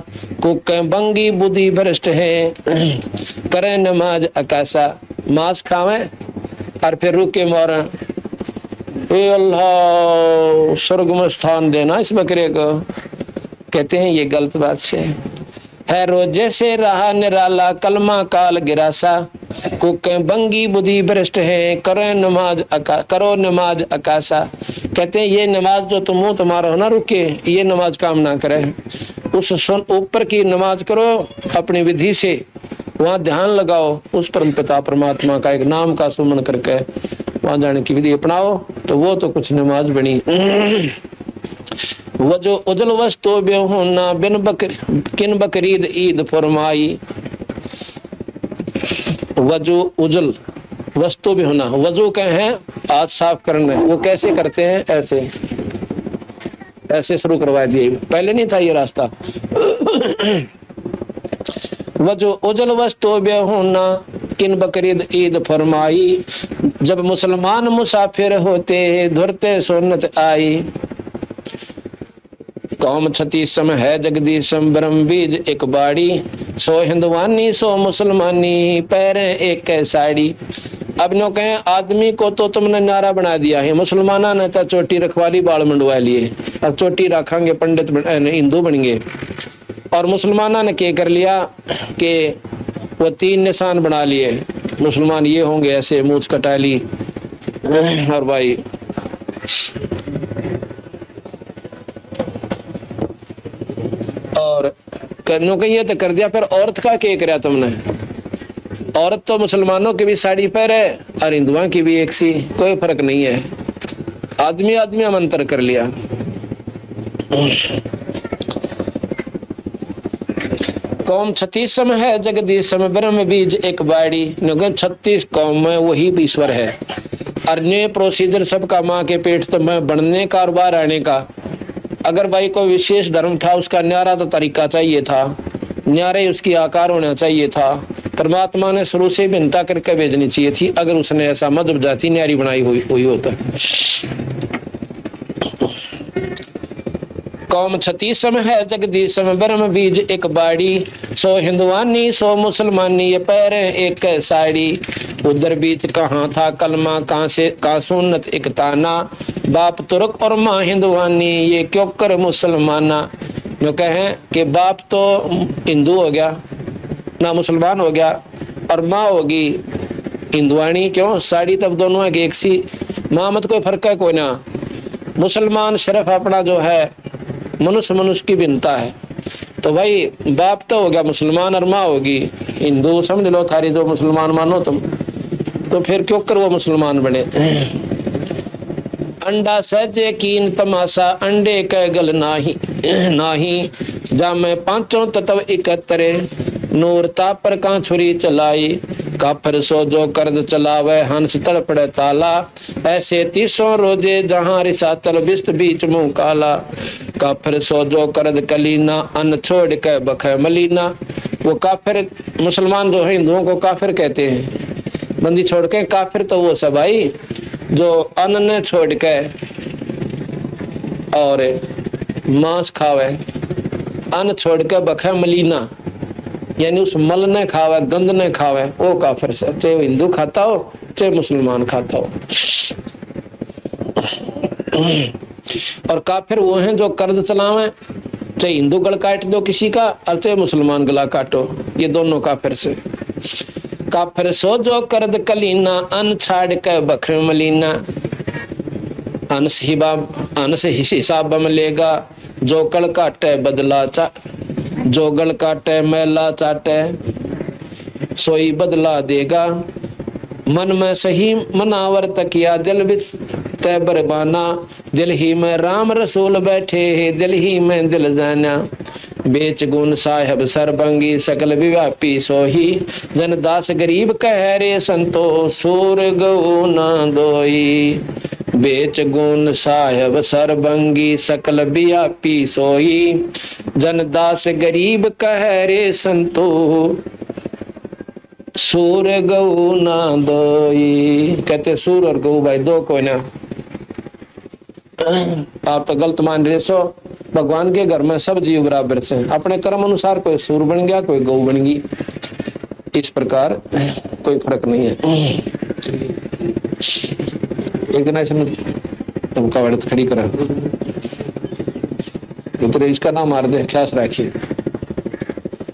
कुके बंगी बुद्धि भ्रष्ट है, करे नमाज अकासा। मांस खावे और फिर रुके मोर, ए अल्लाह स्वर्ग में स्थान देना इस बकरे को। कहते हैं ये गलत बात से है। रोजे से रहा निराला, कलमा काल गिरासा, कुके बंगी बुद्धि भ्रष्ट है, करो नमाज अकासा। कहते हैं ये नमाज जो तुम मुंह तुम्हारा हो ना रुके, ये नमाज काम ना करे, उस ऊपर की नमाज करो अपनी विधि से, वहां ध्यान लगाओ उस परम पिता परमात्मा का एक नाम का सुमन करके, वहां जाने की विधि अपनाओ। तो वो तो कुछ नमाज बनी। वो जो उजल वस्तु बेहोना बिन किन बकरीद ईद फरमाई। वजू उजल वस्तु भी होना, वजू कहे हैं हाथ साफ करना, वो कैसे करते हैं, ऐसे ऐसे शुरू करवा दिए, पहले नहीं था ये रास्ता। वजू उजल वस्तु बेहोना किन बकरीद ईद फरमाई। जब मुसलमान मुसाफिर होते धुरते सुन्नत आई। कौम छतीसम है जगदीशम ब्रह्म बीज एक बाड़ी। सो हिंदवानी सो मुसलमानी पैरे एक साड़ी। अब नो कहें आदमी को तो तुमने नारा बना दिया है, मुसलमाना ने तो चोटी रखवाली बाल मंडवा लिए, अब चोटी रखेंगे पंडित हिंदू बनेंगे। और मुसलमाना ने क्या कर लिया कि वो 3 निशान बना लिए, मुसलमान ये होंगे ऐसे मूछ कटा ली। और भाई और करनो के ये तो कर दिया। फिर औरत का क्या कराया तुमने, औरत तो मुसलमानों की भी साड़ी पहने और हिंदुओं की भी एक सी, कोई फर्क नहीं है। आदमी आदमी अंतर कर लिया। कौम 36 है जगदीशम ब्रह्म बीज एक बाड़ी। 36 कौम में वही भी ईश्वर है। अन्य प्रोसीजर सबका माँ के पेट तो में बनने का और बाहर आने का। अगर भाई कोई विशेष धर्म था, उसका न्यारा तो तरीका चाहिए था, न्यारे उसकी आकार होना चाहिए था। परमात्मा ने शुरू से भिन्नता करके भेजनी चाहिए थी, अगर उसने ऐसा मधुर जाति न्यारी बनाई हुई होता। कौम 36 है जगदीशम ब्रह्म बीज एक बाड़ी। सो हिंदुआनी सो मुसलमानी ये पैरे एक साड़ी। उधर बीच कहाँ था कलमा कहाँ से कहाँ सुन्नत एक ताना। बाप तुर्क और माँ हिंदुआनी ये क्यों कर मुसलमाना। जो कहें कि बाप तो हिंदू हो गया ना मुसलमान हो गया, और माँ होगी हिंदुआनी, क्यों साड़ी तब दोनों की एक सी, माँ मत कोई फर्क है कोई ना। मुसलमान सिर्फ अपना जो है मनुष्य की भिन्नता है। तो भाई बाप तो हो गया मुसलमान और माँ होगी हिंदू, समझ लो थारी जो मुसलमान मानो तुम, तो फिर क्यों कर वो मुसलमान बने। अंडा सहजे कीन तमाशा अंडे के गल नाही नाही। जा मैं 5 तत्व 71 नूरता पर का छुरी चलाई। काफर सो जो कर्द चलावे हंस तड़पड़े ताला। ऐसे 30 रोजे जहां रिसातल बिस्त बीच मुंह काला। काफिर सो जो कर्द कलीना अन्न छोड़ के बख मलीना। वो काफिर मुसलमान जो है हिंदुओं को काफिर कहते हैं, बंदी छोड़ के। काफिर तो वो सब भाई जो अन्न ने छोड़ के और मांस खावे, अन्न छोड़ के बखे मलीना, यानी उस मल ने खावे गंद ने खावे, वो काफिर से, चाहे वो हिंदू खाता हो चाहे मुसलमान खाता हो। और काफिर वो हैं जो कर्ज चलावे, चाहे हिंदू गल काट दो किसी का और चाहे मुसलमान गला काटो, ये दोनों काफिर से। काफिर सो जो कर्द कलीना अन छाड़ के बखर मलीना। अन से हिसाब मिलेगा जो कल काटे बदला जो गल काटे मैला चाटे सोई बदला देगा। मन में सही मनावर तकिया दिल बिच तय बरबाना। दिल ही में राम रसूल बैठे है दिल ही में दिल जाना। बेच गुण साहेब सरबंगी सकल व्यापी सोही। जन दास गरीब कह रे संतो सूर गौ न दोई। बेच गुण साहेब सरबंगी सकल व्यापी सोही। जन दास गरीब कह रे संतो सूर गौ ना दोई। कहते सूर और गौ भाई दो कोई ना। आप तो गलत मान रहे सो, भगवान के घर में सब जीव बराबर से, अपने कर्म अनुसार कोई सूर बन गया कोई गौ बन गई, इस प्रकार कोई फर्क नहीं है। एक दिन ऐसे तुमका वड़त खड़ी करा तो इसका नाम मार दे, ख्यास रखिए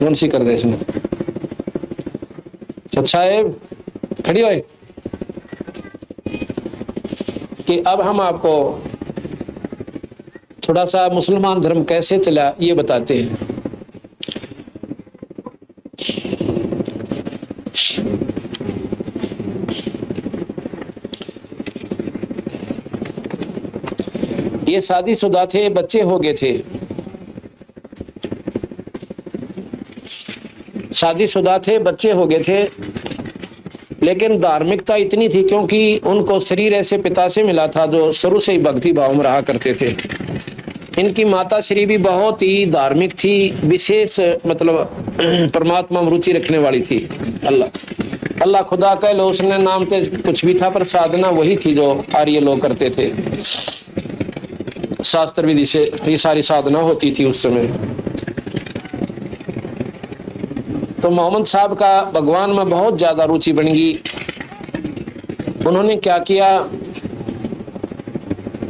मुंशी कर दे इसने। अच्छा है खड़ी हो कि अब हम आपको थोड़ा सा मुसलमान धर्म कैसे चला ये बताते हैं। ये शादीशुदा थे, बच्चे हो गए थे, शादीशुदा थे, बच्चे हो गए थे, लेकिन धार्मिकता इतनी थी क्योंकि उनको शरीर ऐसे पिता से मिला था जो शुरू से ही भक्ति भाव में रहा करते थे। इनकी माता श्री भी बहुत ही धार्मिक थी, विशेष मतलब परमात्मा में रुचि रखने वाली थी। अल्लाह खुदा कह लो, उसने नाम तो कुछ भी था पर साधना वही थी जो आर्य लोग करते थे। शास्त्र विधि से ये सारी साधना होती थी उस समय। तो मोहम्मद साहब का भगवान में बहुत ज्यादा रुचि बन गई। उन्होंने क्या किया,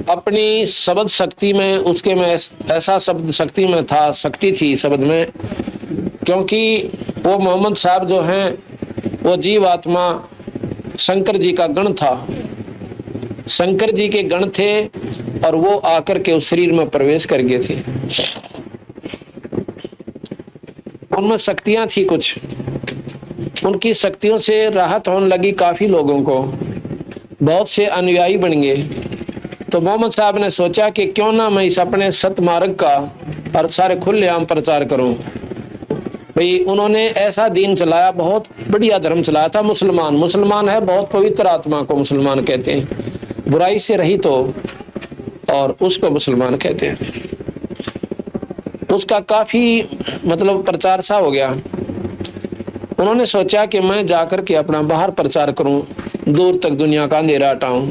अपनी शब्द शक्ति में, उसके में ऐसा शब्द शक्ति में था, शक्ति थी शब्द में, क्योंकि वो मोहम्मद साहब जो हैं वो जीव आत्मा शंकर जी का गण था, शंकर जी के गण थे और वो आकर के उस शरीर में प्रवेश कर गए थे। उनमें शक्तियां थी कुछ, उनकी शक्तियों से राहत होने लगी काफी लोगों को, बहुत से अनुयायी बन गए। तो मोहम्मद साहब ने सोचा कि क्यों ना मैं इस अपने सतमार्ग का और सारे खुलेआम प्रचार करूं। भाई उन्होंने ऐसा दीन चलाया, बहुत बढ़िया धर्म चलाया था। मुसलमान है, बहुत पवित्र आत्मा को मुसलमान कहते हैं, बुराई से रहित हो और उसको मुसलमान कहते हैं। उसका काफी मतलब प्रचार सा हो गया। उन्होंने सोचा कि मैं जाकर के अपना बाहर प्रचार करूं, दूर तक दुनिया का अंधेरा हटाऊं।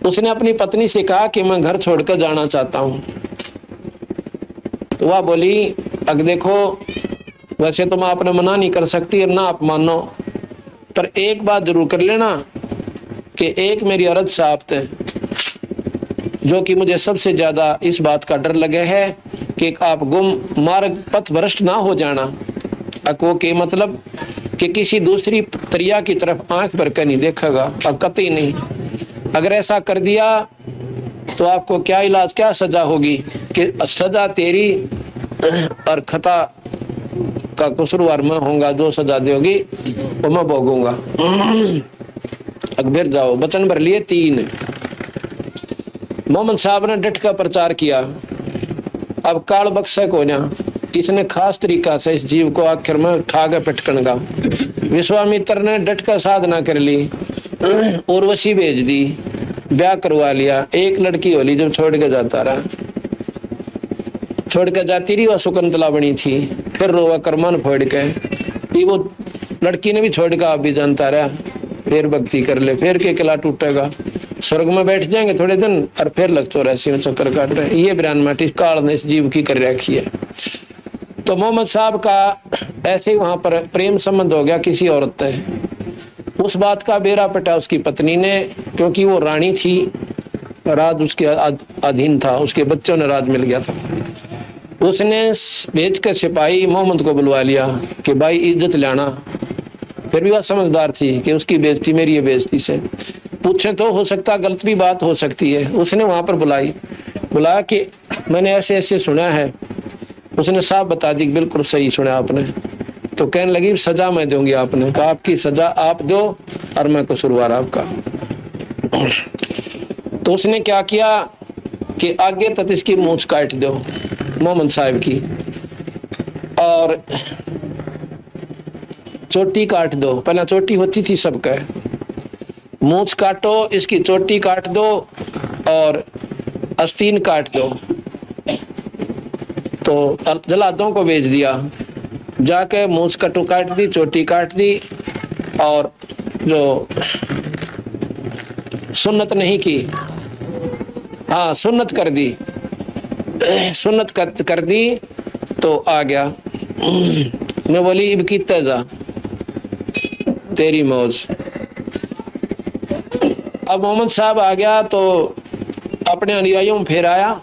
उसने अपनी पत्नी से कहा कि मैं घर छोड़कर जाना चाहता हूं। तो वह बोली, अब देखो वैसे तो मैं अपना मना नहीं कर सकती, ना आप मानो, पर एक बात जरूर कर लेना कि एक मेरी अर्ज साफ्त है, जो कि मुझे सबसे ज्यादा इस बात का डर लगे है कि आप गुम मार्ग पथ भ्रष्ट ना हो जाना। अको के मतलब कि किसी दूसरी तरिया की तरफ आंख भर कर नहीं देखेगा, अब कतई नहीं। अगर ऐसा कर दिया तो आपको क्या इलाज, क्या सजा होगी कि सजा तेरी और खता का कसूरवार मैं होऊंगा, जो सजा दोगी वो मैं भोगूंगा। अकबर जाओ, वचन भर लिए 3। मोहम्मद साहब ने डट का प्रचार किया। अब काल बख्शक हो जा, इसने खास तरीका से इस जीव को आखिर में ठागे पटकन का। विश्वामित्र ने डट का साधना कर ली, उर्वशी भेज दी, ब्याह करवा लिया। एक लड़की होली जब छोड़ के जाता रहा, छोड़ के जाती रही, वह शकुंतला बनी थी। फिर रोवा करमान फोड़ के, वो लड़की ने भी छोड़ के आप भी जानता रहा। फिर भक्ति कर ले, फिर के किला टूटेगा, स्वर्ग में बैठ जाएंगे थोड़े दिन और फिर लग 84 में चक्कर काट रहे। ये बयान माटी काल ने इस जीव की कर रखी है। तो मोहम्मद साहब का ऐसे ही वहां पर प्रेम संबंध हो गया किसी औरत से। उस बात का बेरा पटा उसकी पत्नी ने, क्योंकि वो रानी थी, राज उसके अधीन था, उसके बच्चों ने राज मिल गया था। उसने भेज कर सिपाही मोहम्मद को बुलवा लिया कि भाई इज्जत लाना। फिर भी वह समझदार थी कि उसकी बेइज्जती मेरी बेइज्जती से पूछे तो हो सकता गलत भी बात हो सकती है। उसने वहां पर बुलाया कि मैंने ऐसे ऐसे सुना है। उसने साफ बता दी, बिल्कुल सही सुना आपने। तो कहने लगी सजा मैं दूंगी। आपने कहा आपकी सजा आप दो और मैं कसूरवार आपका। तो उसने क्या किया कि आगे तक इसकी मूंछ काट दो मोहम्मद साहब की, और चोटी काट दो। पहला चोटी होती थी सबका, मूंछ काटो, इसकी चोटी काट दो और आस्तीन काट दो। तो जल्लादों को भेज दिया, जाके मूंछ कटो काट दी, चोटी काट दी, और जो सुन्नत नहीं की, हाँ सुन्नत कर दी, सुन्नत कर दी तो आ गया। मैं बोली इब की तेजा तेरी मौज। अब मोहम्मद साहब आ गया तो अपने अनुयायियों में फिर आया,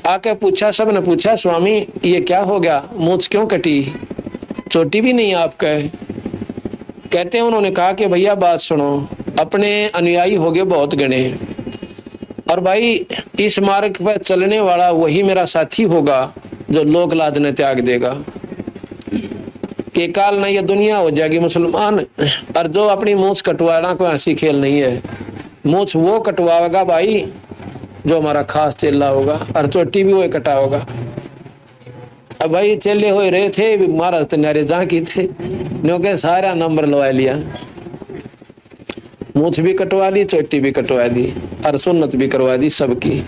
आके पूछा, सब ने पूछा स्वामी ये क्या हो गया, मूंछ क्यों कटी, चोटी भी नहीं आपका है। कहते हैं उन्होंने कहा कि भैया बात सुनो, अपने अनुयायी हो गए बहुत गणे, और भाई इस मार्ग पर चलने वाला वही मेरा साथी होगा जो लोक लाज ने त्याग देगा। के काल ना ये दुनिया हो जाएगी मुसलमान, और जो अपनी मूंछ कटवाना कोई हंसी खेल नहीं है। मूंछ वो कटवाएगा भाई जो हमारा खास चेला होगा, और चोटी भी वो कटा होगा। अब भाई चेले हो रहे थे, महाराज तन्यारे जहाँ की थे, न्यों के सारा नंबर लवा लिया, मूछ भी कटवा ली, चोटी भी कटवा दी, और सुन्नत भी करवा दी सबकी।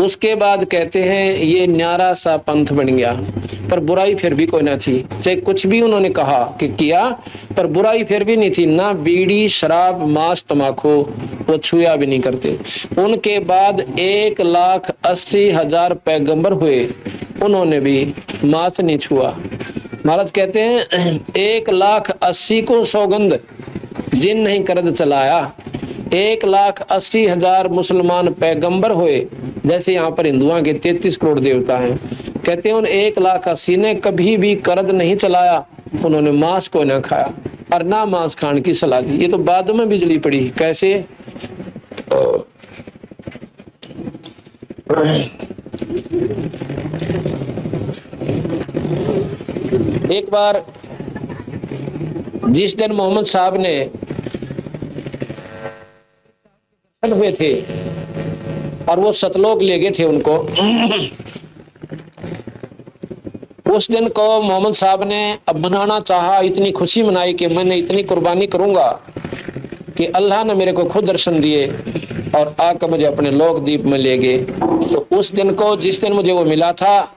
उसके बाद कहते हैं ये न्यारा सा पंथ बन गया, पर बुराई फिर भी कोई ना थी। चाहे कुछ भी उन्होंने कहा कि किया, पर बुराई फिर भी नहीं थी। ना बीड़ी, शराब, मांस, तमाकू वो छुआ भी नहीं करते। उनके बाद 1,80,000 पैगंबर हुए, उन्होंने भी मांस नहीं छुआ। महाराज कहते हैं 1,80,000 को सौगंध जिन नहीं करद चलाया। 1,80,000 मुसलमान पैगंबर हुए, जैसे यहाँ पर हिंदुओं के 33 करोड़ देवता हैं। कहते हैं उन 1,80,000 ने कभी भी करद नहीं चलाया, उन्होंने मांस को न खाया और ना मांस खाने की सलाह दी। ये तो बाद में बिजली पड़ी। कैसे? एक बार जिस दिन मोहम्मद साहब ने हुए थे और वो सतलोक ले गए थे उनको, उस दिन को मोहम्मद साहब ने अब मनाना चाहा, इतनी खुशी मनाई कि मैंने इतनी कुर्बानी करूंगा कि अल्लाह ने मेरे को खुद दर्शन दिए और आकर मुझे अपने लोक दीप में ले गए। तो उस दिन को, जिस दिन मुझे वो मिला था,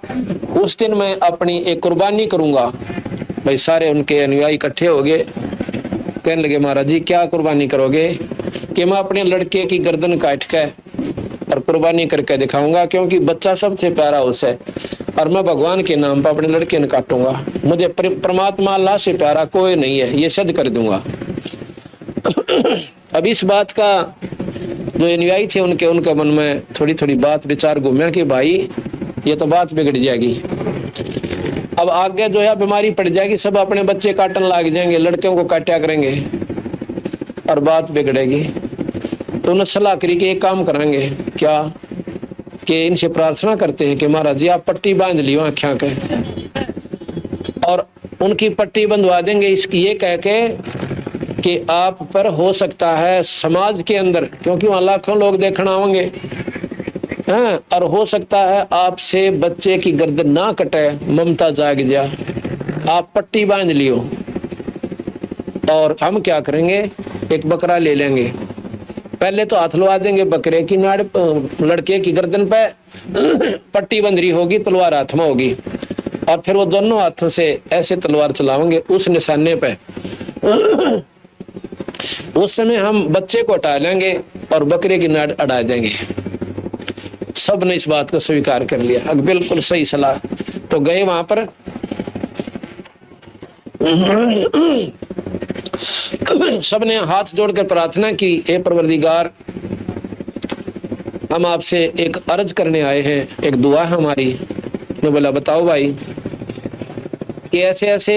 उस दिन मैं अपनी एक कुर्बानी करूंगा। भाई सारे उनके अनुयायी इकट्ठे हो गए, कहने लगे महाराज जी क्या कुर्बानी करोगे? कि मैं अपने लड़के की गर्दन काट के और कुर्बानी करके दिखाऊंगा, क्योंकि बच्चा सबसे प्यारा उसे, और मैं भगवान के नाम पर अपने लड़के ने काटूंगा। मुझे परमात्मा अल्लाह से प्यारा कोई नहीं है, ये सिद्ध कर दूंगा। अब इस बात का जो अनुयायी थे उनके मन में थोड़ी थोड़ी बात विचार घूमे कि भाई ये तो बात बिगड़ जाएगी, अब आगे जो है बीमारी पड़ जाएगी, सब अपने बच्चे काटने लग जाएंगे, लड़कियों को काटा करेंगे और बात बिगड़ेगी। तो उन्हें सलाह करी कि एक काम करेंगे क्या, कि इनसे प्रार्थना करते हैं कि महाराज जी आप पट्टी बांध लियो आँखों के, और उनकी पट्टी बंधवा देंगे इसकी ये कह के कि आप पर हो सकता है समाज के अंदर, क्योंकि वहां लाखों लोग देखना आएंगे, हाँ, और हो सकता है आपसे बच्चे की गर्दन ना कटे, ममता जाग जा, आप पट्टी बांध लियो। और हम क्या करेंगे, एक बकरा ले लेंगे, पहले तो हाथ लगा देंगे बकरे की नाड़, लड़के की गर्दन पे पट्टी बंधरी होगी, तलवार हाथ में होगी, और फिर वो दोनों हाथों से ऐसे तलवार चलाएंगे उस निशाने पे। उस समय हम बच्चे को हटा लेंगे और बकरे की नाड़ अड़ा देंगे। सब ने इस बात को स्वीकार कर लिया, अब बिल्कुल सही सलाह। तो गए वहां पर, सब ने हाथ जोड़कर प्रार्थना की, हे परवरदिगार हम आपसे एक अर्ज करने आए हैं, एक दुआ है हमारी। ने बोला बताओ भाई, कि ऐसे ऐसे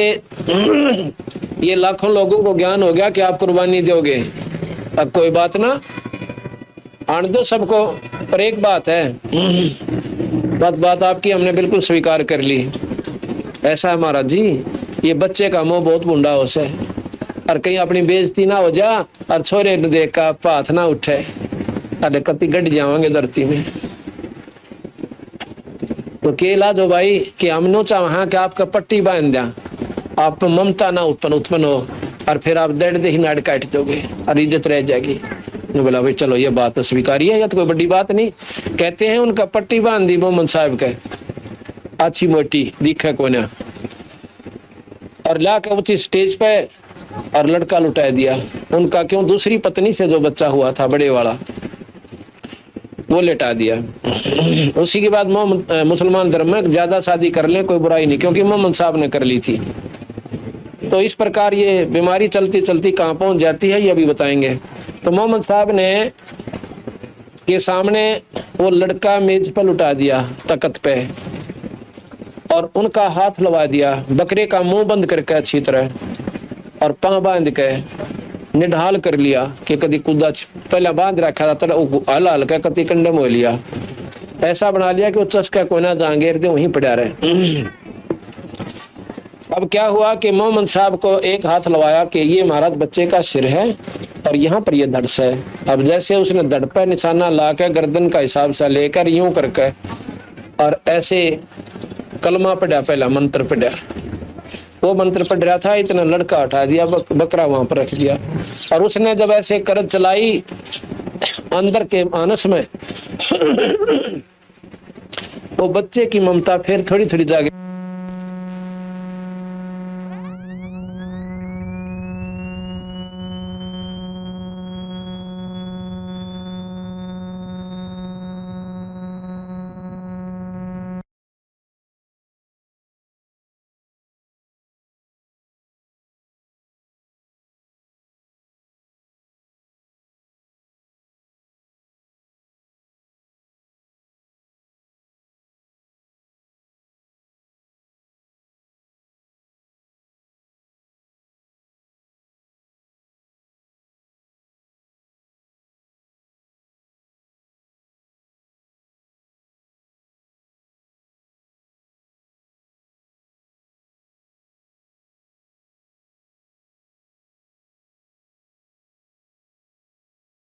ये लाखों लोगों को ज्ञान हो गया कि आप कुर्बानी दोगे, अब कोई बात ना, आने दो सबको, पर एक बात है, बात आपकी हमने बिल्कुल स्वीकार कर ली। ऐसा है महाराज जी, ये बच्चे का मुंह बहुत बुंडा हो से, और कहीं अपनी बेइज्जती ना हो जा और छोरे ने देख का हाथ ना उठे, अरे कति गड़ जावांगे धरती में। तो के इलाज हो भाई कि हम नो चाह कि आपका पट्टी बांध दिया, आप ममता ना उत्पन्न हो, और फिर आप दर्द दे ही नाड़ काट दोगे और इज्जत रह जाएगी। बोला भाई चलो ये बात तो स्वीकारी है, या तो कोई बड़ी बात नहीं। कहते हैं उनका पट्टी बांध दी मोहम्मद साहब के, अच्छी मोटी दिखे को ना, और ला के ऊंची स्टेज पे और लड़का लुटा दिया उनका, क्यों दूसरी पत्नी से जो बच्चा हुआ था बड़े वाला वो लेटा दिया। उसी के बाद मुसलमान धर्म में ज्यादा शादी कर ले कोई बुराई नहीं, क्योंकि मोहम्मद साहब ने कर ली थी। तो इस प्रकार ये बीमारी चलती चलती कहाँ पहुंच जाती है ये अभी बताएंगे। तो मोहम्मद साहब ने के सामने वो लड़का मेज पर लुटा दिया तख्त पे, और उनका हाथ लगा दिया, बकरे का मुंह बंद करके अच्छी तरह, और पांव बांध के निढाल कर लिया कि कभी कूदा, पहले बांध रखा था तो हल हल के कति कंडम हो लिया, ऐसा बना लिया कि वो चस्का कोना जांगेर दे वहीं पड़ा रहे। अब क्या हुआ कि मोहम्मद साहब को एक हाथ लगाया कि ये महाराज बच्चे का सिर है और और यहाँ पर ये धड़ है। अब जैसे उसने धड़ पे निशाना ला के गर्दन का हिसाब से लेकर यूं करके और ऐसे कलमा पढ़ा, पहला मंत्र पढ़ा, वो मंत्र पढ़ रहा था, इतना लड़का उठा दिया, बकरा वहां पर रख दिया। और उसने जब ऐसे करत चलाई अंदर के मानस में, वो बच्चे की ममता फिर थोड़ी थोड़ी जागे।